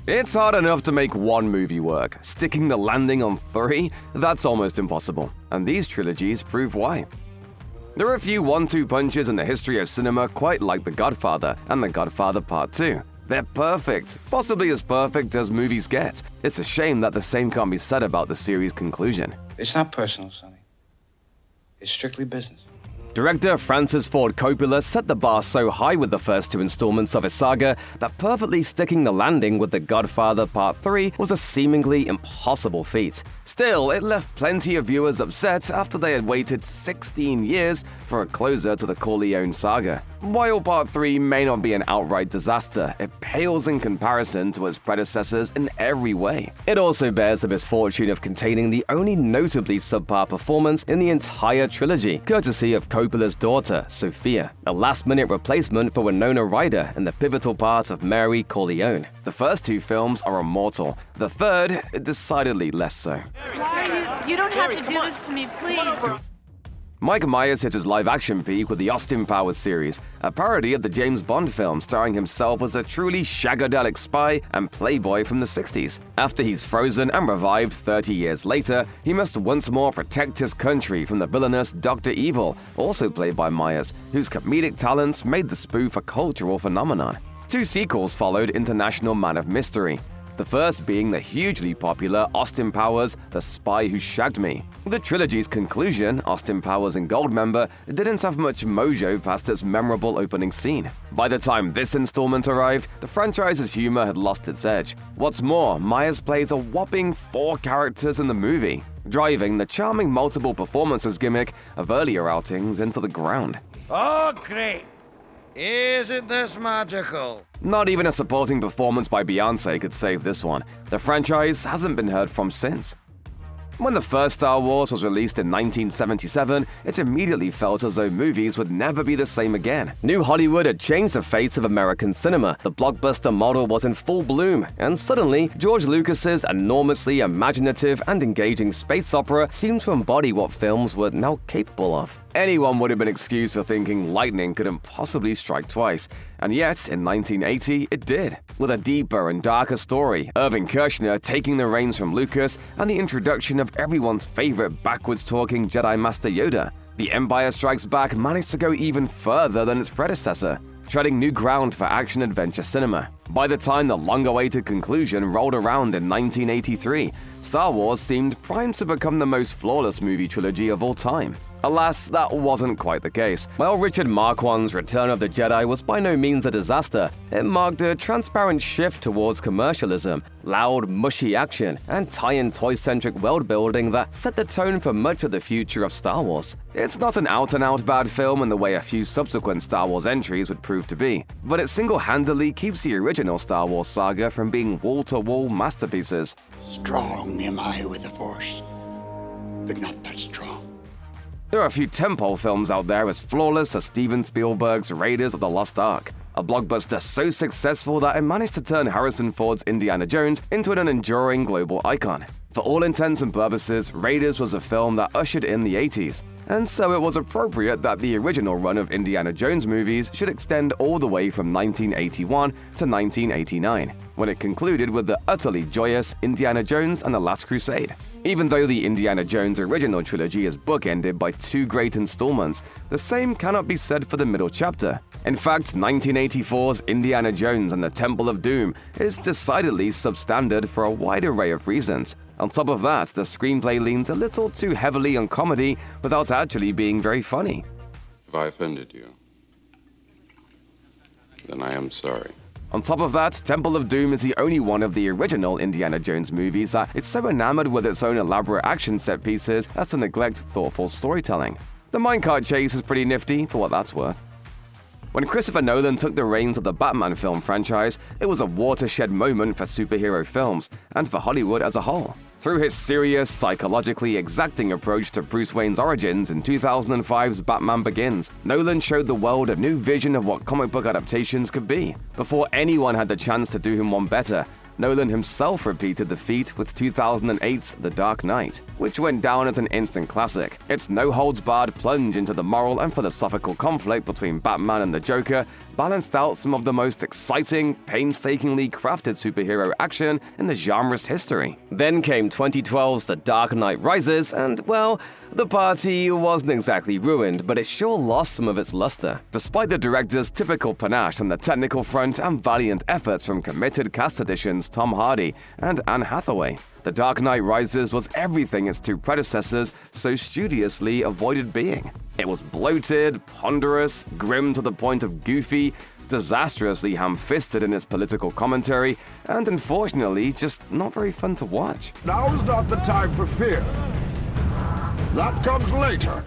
It's hard enough to make one movie work. Sticking the landing on 3? That's almost impossible. And these trilogies prove why. There are a few 1-2 punches in the history of cinema quite like The Godfather and The Godfather Part 2. They're perfect, possibly as perfect as movies get. It's a shame that the same can't be said about the series' conclusion. It's not personal, Sonny. It's strictly business. Director Francis Ford Coppola set the bar so high with the first 2 installments of his saga that perfectly sticking the landing with The Godfather Part 3 was a seemingly impossible feat. Still, it left plenty of viewers upset after they had waited 16 years for a closer to the Corleone saga. While Part 3 may not be an outright disaster, it pales in comparison to its predecessors in every way. It also bears the misfortune of containing the only notably subpar performance in the entire trilogy, courtesy of Coppola's daughter, Sophia, a last-minute replacement for Winona Ryder in the pivotal part of Mary Corleone. The first 2 films are immortal, the third, decidedly less so. Why are you don't have to do this to me, please. Mike Myers hit his live-action peak with the Austin Powers series, a parody of the James Bond film starring himself as a truly shagadelic spy and playboy from the 60s. After he's frozen and revived 30 years later, he must once more protect his country from the villainous Dr. Evil, also played by Myers, whose comedic talents made the spoof a cultural phenomenon. 2 sequels followed International Man of Mystery, the first being the hugely popular Austin Powers, The Spy Who Shagged Me. The trilogy's conclusion, Austin Powers and Goldmember, didn't have much mojo past its memorable opening scene. By the time this installment arrived, the franchise's humor had lost its edge. What's more, Myers plays a whopping 4 characters in the movie, driving the charming multiple performances gimmick of earlier outings into the ground. Oh, great! Isn't this magical? Not even a supporting performance by Beyoncé could save this one. The franchise hasn't been heard from since. When the first Star Wars was released in 1977, it immediately felt as though movies would never be the same again. New Hollywood had changed the face of American cinema, the blockbuster model was in full bloom, and suddenly, George Lucas's enormously imaginative and engaging space opera seemed to embody what films were now capable of. Anyone would have been excused for thinking lightning couldn't possibly strike twice, and yet, in 1980, it did. With a deeper and darker story, Irving Kershner taking the reins from Lucas, and the introduction of everyone's favorite backwards-talking Jedi Master Yoda, The Empire Strikes Back managed to go even further than its predecessor, treading new ground for action-adventure cinema. By the time the long-awaited conclusion rolled around in 1983, Star Wars seemed primed to become the most flawless movie trilogy of all time. Alas, that wasn't quite the case. While Richard Marquand's Return of the Jedi was by no means a disaster, it marked a transparent shift towards commercialism, loud, mushy action, and tie-in toy-centric world-building that set the tone for much of the future of Star Wars. It's not an out-and-out bad film in the way a few subsequent Star Wars entries would prove to be, but it single-handedly keeps the original Star Wars saga from being wall-to-wall masterpieces. Strong am I with the Force, but not that strong. There are a few tentpole films out there as flawless as Steven Spielberg's Raiders of the Lost Ark, a blockbuster so successful that it managed to turn Harrison Ford's Indiana Jones into an enduring global icon. For all intents and purposes, Raiders was a film that ushered in the 80s, and so it was appropriate that the original run of Indiana Jones movies should extend all the way from 1981 to 1989, when it concluded with the utterly joyous Indiana Jones and the Last Crusade. Even though the Indiana Jones original trilogy is bookended by 2 great installments, the same cannot be said for the middle chapter. In fact, 1984's Indiana Jones and the Temple of Doom is decidedly substandard for a wide array of reasons. On top of that, the screenplay leans a little too heavily on comedy without actually being very funny. If I offended you, then I am sorry. On top of that, Temple of Doom is the only one of the original Indiana Jones movies that is so enamored with its own elaborate action set pieces as to neglect thoughtful storytelling. The minecart chase is pretty nifty, for what that's worth. When Christopher Nolan took the reins of the Batman film franchise, it was a watershed moment for superhero films, and for Hollywood as a whole. Through his serious, psychologically exacting approach to Bruce Wayne's origins in 2005's Batman Begins, Nolan showed the world a new vision of what comic book adaptations could be. Before anyone had the chance to do him one better, Nolan himself repeated the feat with 2008's The Dark Knight, which went down as an instant classic. Its no-holds-barred plunge into the moral and philosophical conflict between Batman and the Joker balanced out some of the most exciting, painstakingly crafted superhero action in the genre's history. Then came 2012's The Dark Knight Rises, and, well, the party wasn't exactly ruined, but it sure lost some of its luster. Despite the director's typical panache on the technical front and valiant efforts from committed cast additions Tom Hardy and Anne Hathaway, The Dark Knight Rises was everything its two predecessors so studiously avoided being. It was bloated, ponderous, grim to the point of goofy, disastrously ham-fisted in its political commentary, and unfortunately just not very fun to watch. Now is not the time for fear. That comes later.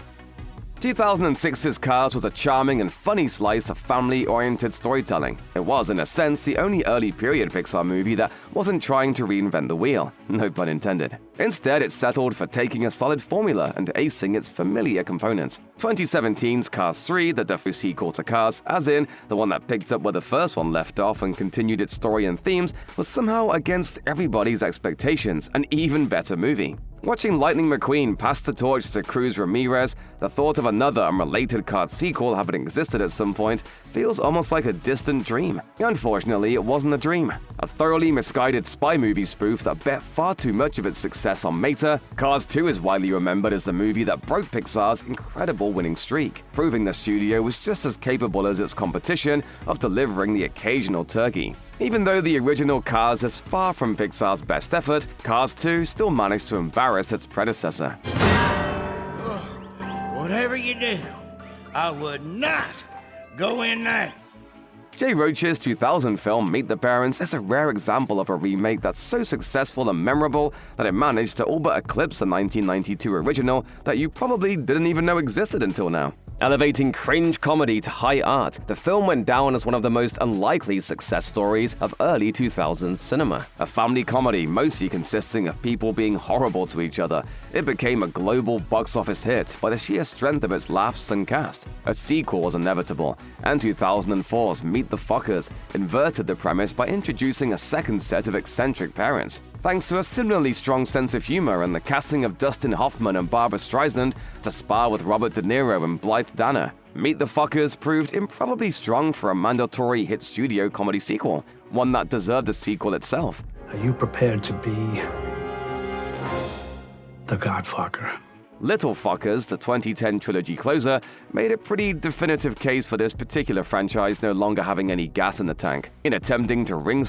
2006's Cars was a charming and funny slice of family-oriented storytelling. It was, in a sense, the only early period Pixar movie that wasn't trying to reinvent the wheel. No pun intended. Instead, it settled for taking a solid formula and acing its familiar components. 2017's Cars 3, the de facto sequel to Cars, as in the one that picked up where the first one left off and continued its story and themes, was somehow against everybody's expectations, an even better movie. Watching Lightning McQueen pass the torch to Cruz Ramirez, the thought of another unrelated Cars sequel having existed at some point feels almost like a distant dream. Unfortunately, it wasn't a dream. A thoroughly misguided spy movie spoof that bet far too much of its success on Meta, Cars 2 is widely remembered as the movie that broke Pixar's incredible winning streak, proving the studio was just as capable as its competition of delivering the occasional turkey. Even though the original Cars is far from Pixar's best effort, Cars 2 still managed to embarrass its predecessor. Whatever you do, I would not go in there. Jay Roach's 2000 film Meet the Parents is a rare example of a remake that's so successful and memorable that it managed to all but eclipse the 1992 original that you probably didn't even know existed until now. Elevating cringe comedy to high art, the film went down as one of the most unlikely success stories of early 2000s cinema. A family comedy mostly consisting of people being horrible to each other, it became a global box office hit by the sheer strength of its laughs and cast. A sequel was inevitable, and 2004's Meet the Fockers inverted the premise by introducing a second set of eccentric parents. Thanks to a similarly strong sense of humor and the casting of Dustin Hoffman and Barbra Streisand to spar with Robert De Niro and Blythe Danner, Meet the Fockers proved improbably strong for a mandatory hit studio comedy sequel, one that deserved a sequel itself. Are you prepared to be the Godfather? Little Fockers, the 2010 trilogy closer, made a pretty definitive case for this particular franchise no longer having any gas in the tank. In attempting to wring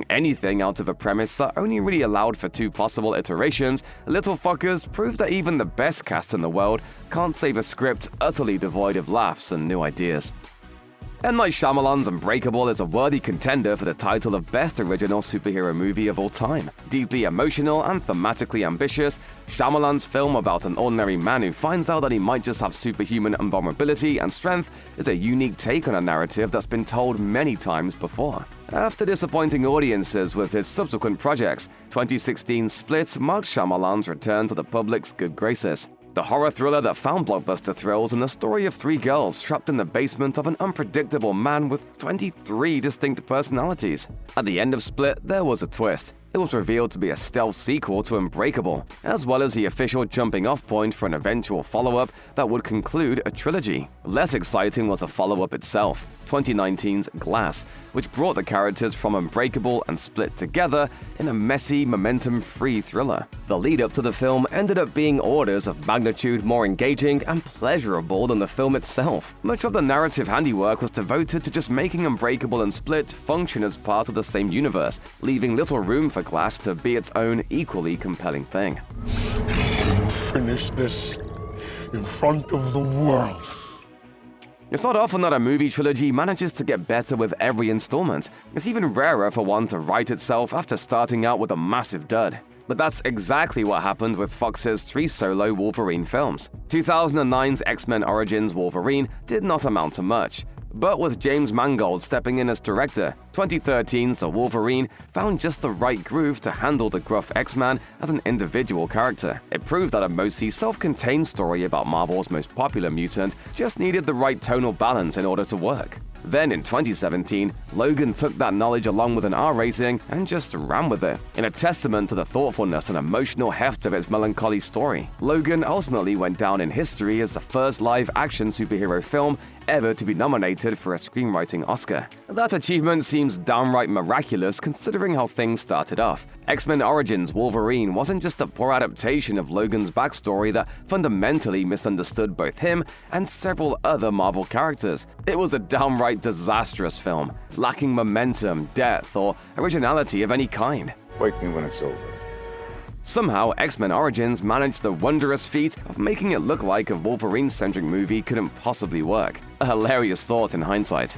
anything out of a premise that only really allowed for two possible iterations, Little Fockers proved that even the best cast in the world can't save a script utterly devoid of laughs and new ideas. M. Night Shyamalan's Unbreakable is a worthy contender for the title of Best Original Superhero Movie of all time. Deeply emotional and thematically ambitious, Shyamalan's film about an ordinary man who finds out that he might just have superhuman invulnerability and strength is a unique take on a narrative that's been told many times before. After disappointing audiences with his subsequent projects, 2016's Split marked Shyamalan's return to the public's good graces. The horror thriller that found blockbuster thrills in the story of three girls trapped in the basement of an unpredictable man with 23 distinct personalities. At the end of Split, there was a twist. It was revealed to be a stealth sequel to Unbreakable, as well as the official jumping-off point for an eventual follow-up that would conclude a trilogy. Less exciting was the follow-up itself, 2019's Glass, which brought the characters from Unbreakable and Split together in a messy, momentum-free thriller. The lead-up to the film ended up being orders of magnitude more engaging and pleasurable than the film itself. Much of the narrative handiwork was devoted to just making Unbreakable and Split function as part of the same universe, leaving little room for Glass to be its own equally compelling thing. You finish this in front of the world. It's not often that a movie trilogy manages to get better with every installment. It's even rarer for one to right itself after starting out with a massive dud. But that's exactly what happened with Fox's 3 solo Wolverine films. 2009's X-Men Origins Wolverine did not amount to much. But with James Mangold stepping in as director, 2013's Wolverine found just the right groove to handle the gruff X-Man as an individual character. It proved that a mostly self-contained story about Marvel's most popular mutant just needed the right tonal balance in order to work. Then in 2017, Logan took that knowledge along with an R rating and just ran with it. In a testament to the thoughtfulness and emotional heft of its melancholy story, Logan ultimately went down in history as the first live-action superhero film ever to be nominated for a screenwriting Oscar. That achievement seems downright miraculous considering how things started off. X-Men Origins Wolverine wasn't just a poor adaptation of Logan's backstory that fundamentally misunderstood both him and several other Marvel characters. It was a downright disastrous film, lacking momentum, depth, or originality of any kind. Wake me when it's over. Somehow, X-Men Origins managed the wondrous feat of making it look like a Wolverine-centric movie couldn't possibly work. A hilarious thought in hindsight.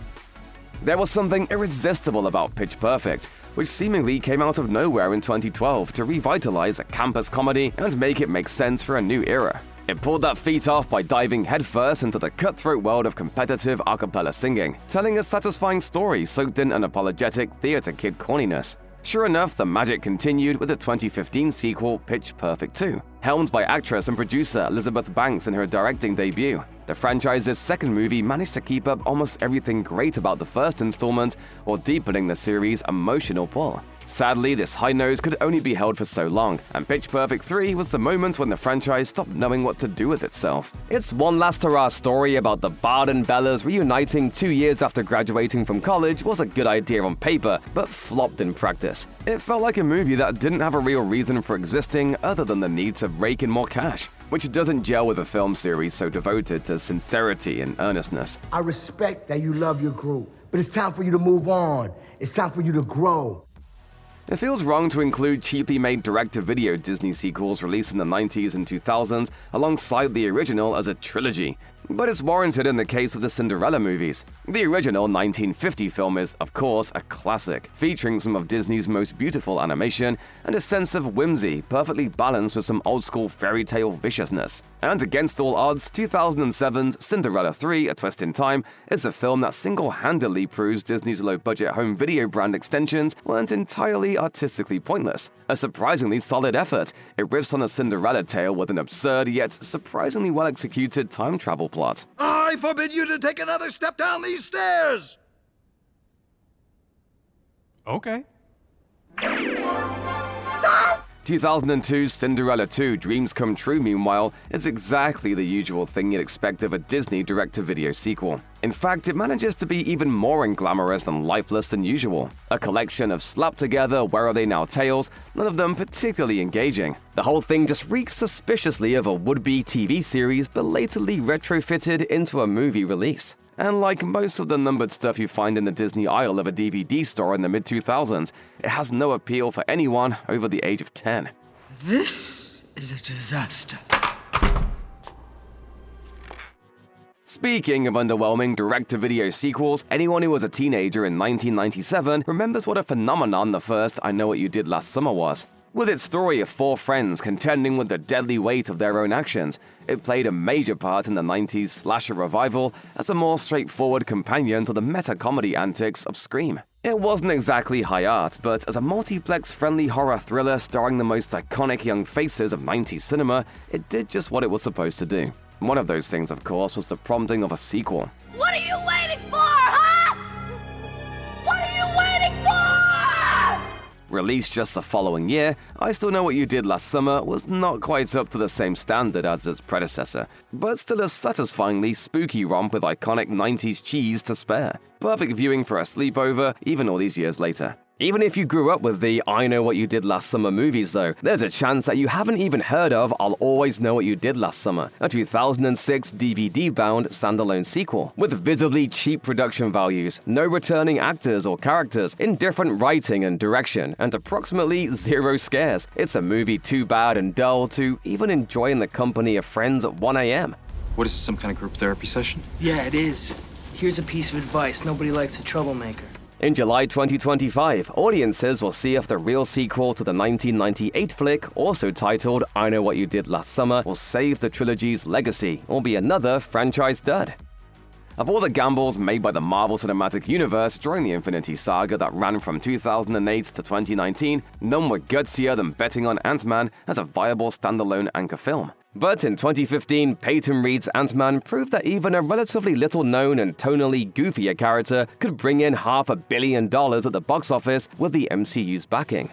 There was something irresistible about Pitch Perfect, which seemingly came out of nowhere in 2012 to revitalize a campus comedy and make it make sense for a new era. It pulled that feat off by diving headfirst into the cutthroat world of competitive a cappella singing, telling a satisfying story soaked in unapologetic theater kid corniness. Sure enough, the magic continued with the 2015 sequel Pitch Perfect 2, helmed by actress and producer Elizabeth Banks in her directing debut. The franchise's second movie managed to keep up almost everything great about the first installment while deepening the series' emotional pull. Sadly, this high nose could only be held for so long, and Pitch Perfect 3 was the moment when the franchise stopped knowing what to do with itself. It's one last hurrah story about the Bard and Bellas reuniting 2 years after graduating from college was a good idea on paper, but flopped in practice. It felt like a movie that didn't have a real reason for existing other than the need to rake in more cash, which doesn't gel with a film series so devoted to sincerity and earnestness. I respect that you love your group, but it's time for you to move on. It's time for you to grow. It feels wrong to include cheaply made direct-to-video Disney sequels released in the 90s and 2000s alongside the original as a trilogy, but it's warranted in the case of the Cinderella movies. The original 1950 film is, of course, a classic, featuring some of Disney's most beautiful animation and a sense of whimsy perfectly balanced with some old-school fairy tale viciousness. And against all odds, 2007's Cinderella 3: A Twist in Time is a film that single-handedly proves Disney's low-budget home video brand extensions weren't entirely artistically pointless. A surprisingly solid effort, it riffs on a Cinderella tale with an absurd yet surprisingly well-executed time travel plot. I forbid you to take another step down these stairs! Okay. 2002's Cinderella 2: Dreams Come True, meanwhile, is exactly the usual thing you'd expect of a Disney direct-to-video sequel. In fact, it manages to be even more unglamorous and lifeless than usual. A collection of slapped-together Where Are They Now tales, none of them particularly engaging. The whole thing just reeks suspiciously of a would-be TV series belatedly retrofitted into a movie release. And like most of the numbered stuff you find in the Disney aisle of a DVD store in the mid-2000s, it has no appeal for anyone over the age of 10. This is a disaster. Speaking of underwhelming direct-to-video sequels, anyone who was a teenager in 1997 remembers what a phenomenon the first I Know What You Did Last Summer was. With its story of 4 friends contending with the deadly weight of their own actions, it played a major part in the 90s slasher revival as a more straightforward companion to the meta-comedy antics of Scream. It wasn't exactly high art, but as a multiplex-friendly horror thriller starring the most iconic young faces of 90s cinema, it did just what it was supposed to do. One of those things, of course, was the prompting of a sequel. What are you waiting for, huh? What are you waiting for? Released just the following year, I Still Know What You Did Last Summer was not quite up to the same standard as its predecessor, but still a satisfyingly spooky romp with iconic 90s cheese to spare. Perfect viewing for a sleepover, even all these years later. Even if you grew up with the I Know What You Did Last Summer movies though, there's a chance that you haven't even heard of I'll Always Know What You Did Last Summer, a 2006 DVD-bound standalone sequel. With visibly cheap production values, no returning actors or characters, indifferent writing and direction, and approximately 0 scares, it's a movie too bad and dull to even enjoy in the company of friends at 1 a.m. What is this, some kind of group therapy session? Yeah, it is. Here's a piece of advice. Nobody likes a troublemaker. In July 2025, audiences will see if the real sequel to the 1998 flick, also titled I Know What You Did Last Summer, will save the trilogy's legacy or be another franchise dud. Of all the gambles made by the Marvel Cinematic Universe during the Infinity Saga that ran from 2008 to 2019, none were gutsier than betting on Ant-Man as a viable standalone anchor film. But in 2015, Peyton Reed's Ant-Man proved that even a relatively little-known and tonally goofier character could bring in $500 million at the box office with the MCU's backing.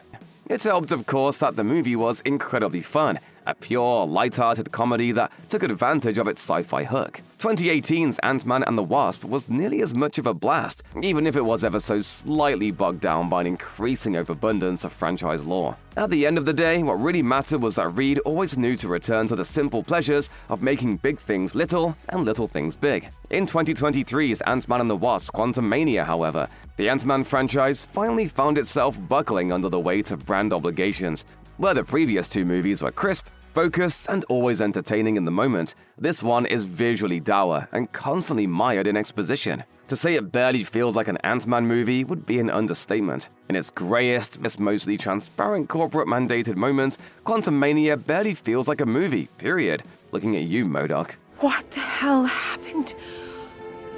It helped, of course, that the movie was incredibly fun, a pure, light-hearted comedy that took advantage of its sci-fi hook. 2018's Ant-Man and the Wasp was nearly as much of a blast, even if it was ever so slightly bogged down by an increasing overabundance of franchise lore. At the end of the day, what really mattered was that Reed always knew to return to the simple pleasures of making big things little and little things big. In 2023's Ant-Man and the Wasp: Quantumania, however, the Ant-Man franchise finally found itself buckling under the weight of brand obligations. Where the previous two movies were crisp, focused, and always entertaining in the moment, this one is visually dour and constantly mired in exposition. To say it barely feels like an Ant-Man movie would be an understatement. In its grayest, mostly transparent corporate-mandated moments, Quantumania barely feels like a movie, period. Looking at you, MODOK. What the hell happened?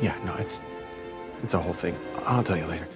Yeah, no, it's a whole thing. I'll tell you later.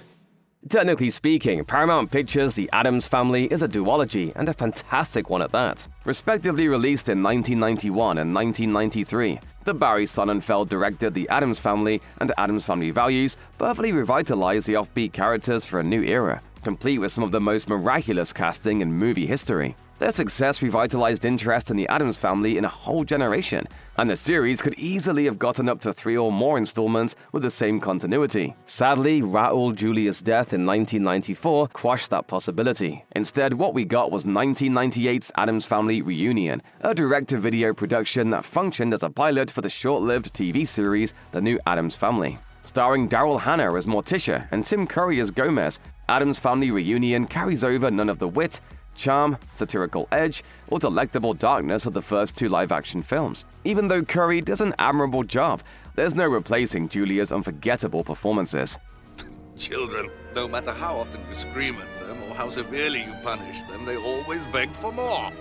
Technically speaking, Paramount Pictures' The Addams Family is a duology, and a fantastic one at that. Respectively released in 1991 and 1993, the Barry Sonnenfeld directed The Addams Family and Addams Family Values perfectly revitalized the offbeat characters for a new era, complete with some of the most miraculous casting in movie history. Their success revitalized interest in the Addams Family in a whole generation, and the series could easily have gotten up to 3 or more installments with the same continuity. Sadly, Raul Julia's death in 1994 quashed that possibility. Instead, what we got was 1998's Addams Family Reunion, a direct-to-video production that functioned as a pilot for the short-lived TV series The New Addams Family. Starring Daryl Hannah as Morticia and Tim Curry as Gomez, Addams Family Reunion carries over none of the wit, charm, satirical edge, or delectable darkness of the first two live-action films. Even though Curry does an admirable job, there's no replacing Julia's unforgettable performances. Children, no matter how often you scream at them or how severely you punish them, they always beg for more.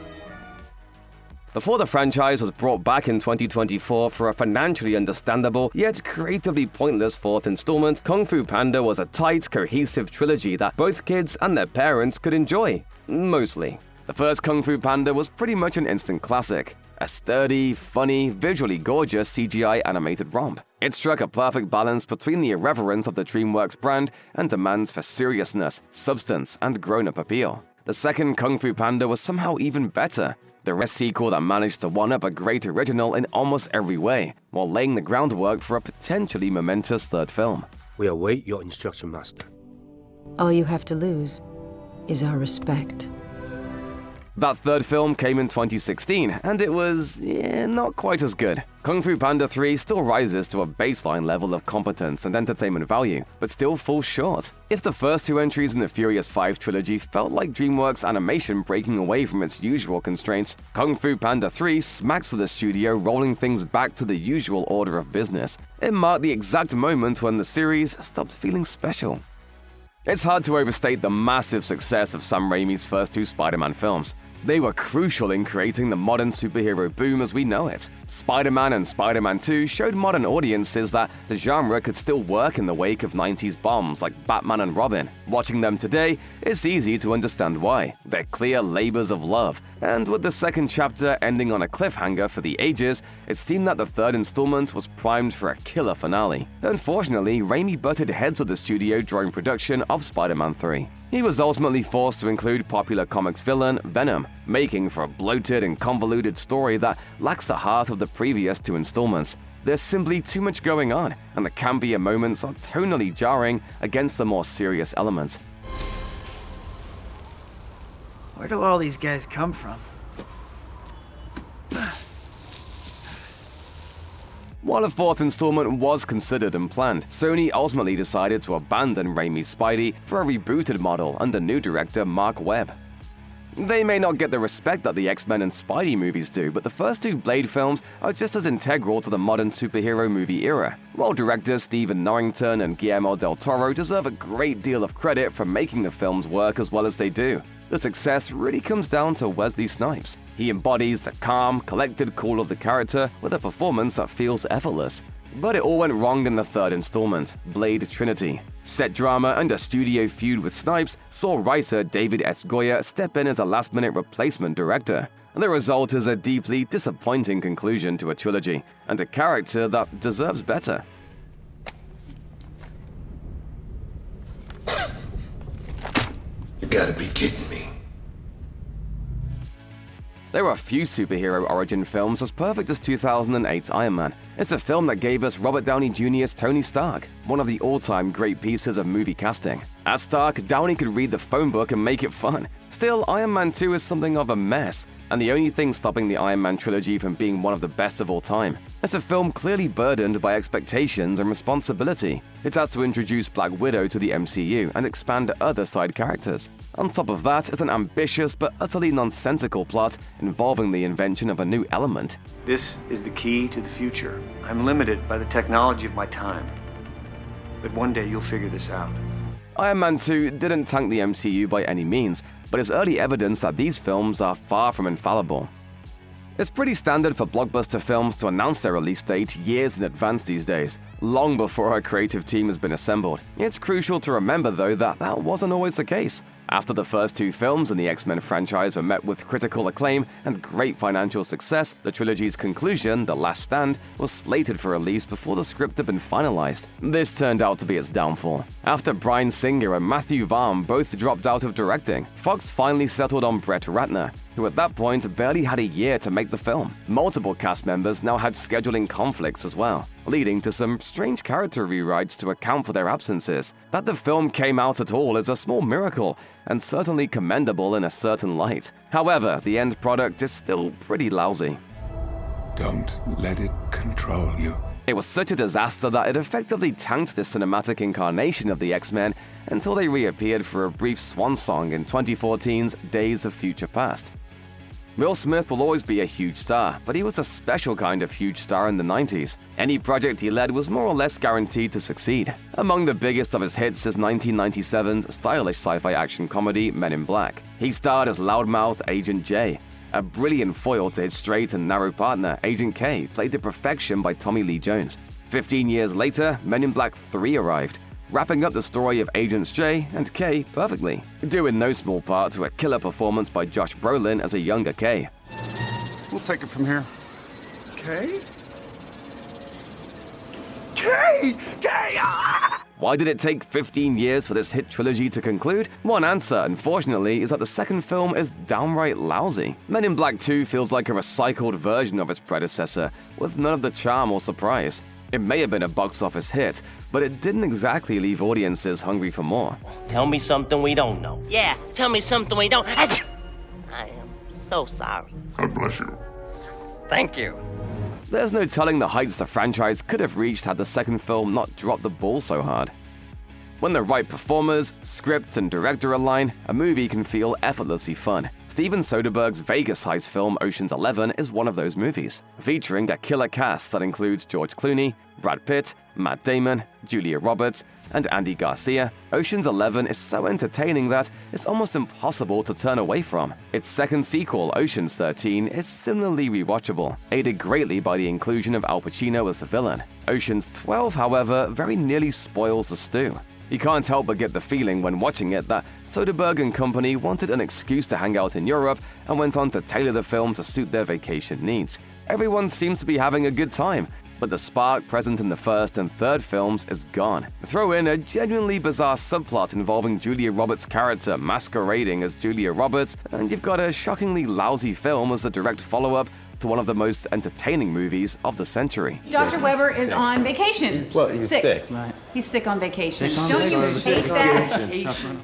Before the franchise was brought back in 2024 for a financially understandable yet creatively pointless fourth installment, Kung Fu Panda was a tight, cohesive trilogy that both kids and their parents could enjoy. Mostly. The first Kung Fu Panda was pretty much an instant classic. A sturdy, funny, visually gorgeous CGI animated romp. It struck a perfect balance between the irreverence of the DreamWorks brand and demands for seriousness, substance, and grown-up appeal. The second Kung Fu Panda was somehow even better. The sequel that managed to one-up a great original in almost every way, while laying the groundwork for a potentially momentous third film. We await your instruction, Master. All you have to lose is our respect. That third film came in 2016, and it was, not quite as good. Kung Fu Panda 3 still rises to a baseline level of competence and entertainment value, but still falls short. If the first two entries in the Furious 5 trilogy felt like DreamWorks animation breaking away from its usual constraints, Kung Fu Panda 3 smacks of the studio rolling things back to the usual order of business. It marked the exact moment when the series stopped feeling special. It's hard to overstate the massive success of Sam Raimi's first two Spider-Man films. They were crucial in creating the modern superhero boom as we know it. Spider-Man and Spider-Man 2 showed modern audiences that the genre could still work in the wake of 90s bombs like Batman and Robin. Watching them today, it's easy to understand why. They're clear labors of love, and with the second chapter ending on a cliffhanger for the ages, it seemed that the third installment was primed for a killer finale. Unfortunately, Raimi butted heads with the studio during production of Spider-Man 3. He was ultimately forced to include popular comics villain Venom, making for a bloated and convoluted story that lacks the heart of the previous two installments. There's simply too much going on, and the campier moments are tonally jarring against the more serious elements. Where do all these guys come from? While a fourth installment was considered and planned, Sony ultimately decided to abandon Raimi's Spidey for a rebooted model under new director Mark Webb. They may not get the respect that the X-Men and Spidey movies do, but the first two Blade films are just as integral to the modern superhero movie era. While directors Stephen Norrington and Guillermo del Toro deserve a great deal of credit for making the films work as well as they do, the success really comes down to Wesley Snipes. He embodies the calm, collected cool of the character with a performance that feels effortless. But it all went wrong in the third installment, Blade Trinity. Set drama and a studio feud with Snipes saw writer David S. Goyer step in as a last-minute replacement director. The result is a deeply disappointing conclusion to a trilogy, and a character that deserves better. You gotta be kidding me. There are few superhero origin films as perfect as 2008's Iron Man. It's a film that gave us Robert Downey Jr.'s Tony Stark, one of the all-time great pieces of movie casting. As Stark, Downey could read the phone book and make it fun. Still, Iron Man 2 is something of a mess, and the only thing stopping the Iron Man trilogy from being one of the best of all time. It's a film clearly burdened by expectations and responsibility. It has to introduce Black Widow to the MCU and expand other side characters. On top of that is an ambitious but utterly nonsensical plot involving the invention of a new element. This is the key to the future. I'm limited by the technology of my time. But one day you'll figure this out. Iron Man 2 didn't tank the MCU by any means, but it's early evidence that these films are far from infallible. It's pretty standard for blockbuster films to announce their release date years in advance these days, long before a creative team has been assembled. It's crucial to remember, though, that that wasn't always the case. After the first two films in the X-Men franchise were met with critical acclaim and great financial success, the trilogy's conclusion, The Last Stand, was slated for release before the script had been finalized. This turned out to be its downfall. After Bryan Singer and Matthew Vaughn both dropped out of directing, Fox finally settled on Brett Ratner, who at that point barely had a year to make the film. Multiple cast members now had scheduling conflicts as well, leading to some strange character rewrites to account for their absences. That the film came out at all is a small miracle, and certainly commendable in a certain light. However, the end product is still pretty lousy. Don't let it control you. It was such a disaster that it effectively tanked the cinematic incarnation of the X-Men until they reappeared for a brief swan song in 2014's Days of Future Past. Will Smith will always be a huge star, but he was a special kind of huge star in the 90s. Any project he led was more or less guaranteed to succeed. Among the biggest of his hits is 1997's stylish sci-fi action comedy Men in Black. He starred as loudmouth Agent J, a brilliant foil to his straight and narrow partner, Agent K, played to perfection by Tommy Lee Jones. 15 years later, Men in Black 3 arrived, wrapping up the story of Agents J and K perfectly, due in no small part to a killer performance by Josh Brolin as a younger K. We'll take it from here. K? K! K! Ah! Why did it take 15 years for this hit trilogy to conclude? One answer, unfortunately, is that the second film is downright lousy. Men in Black 2 feels like a recycled version of its predecessor, with none of the charm or surprise. It may have been a box office hit, but it didn't exactly leave audiences hungry for more. Tell me something we don't know. Yeah, tell me something we don't. I am so sorry. God bless you. Thank you. There's no telling the heights the franchise could have reached had the second film not dropped the ball so hard. When the right performers, script, and director align, a movie can feel effortlessly fun. Steven Soderbergh's Vegas heist film Ocean's 11 is one of those movies, featuring a killer cast that includes George Clooney, Brad Pitt, Matt Damon, Julia Roberts, and Andy Garcia. Ocean's 11 is so entertaining that it's almost impossible to turn away from. Its second sequel, Ocean's 13, is similarly rewatchable, aided greatly by the inclusion of Al Pacino as the villain. Ocean's 12, however, very nearly spoils the stew. You can't help but get the feeling when watching it that Soderbergh and company wanted an excuse to hang out in Europe and went on to tailor the film to suit their vacation needs. Everyone seems to be having a good time, but the spark present in the first and third films is gone. Throw in a genuinely bizarre subplot involving Julia Roberts' character masquerading as Julia Roberts, and you've got a shockingly lousy film as the direct follow-up to one of the most entertaining movies of the century. Dr. Weber is on vacation. Well, he's sick. He's sick on vacation. Sick on Don't you vacation. hate that?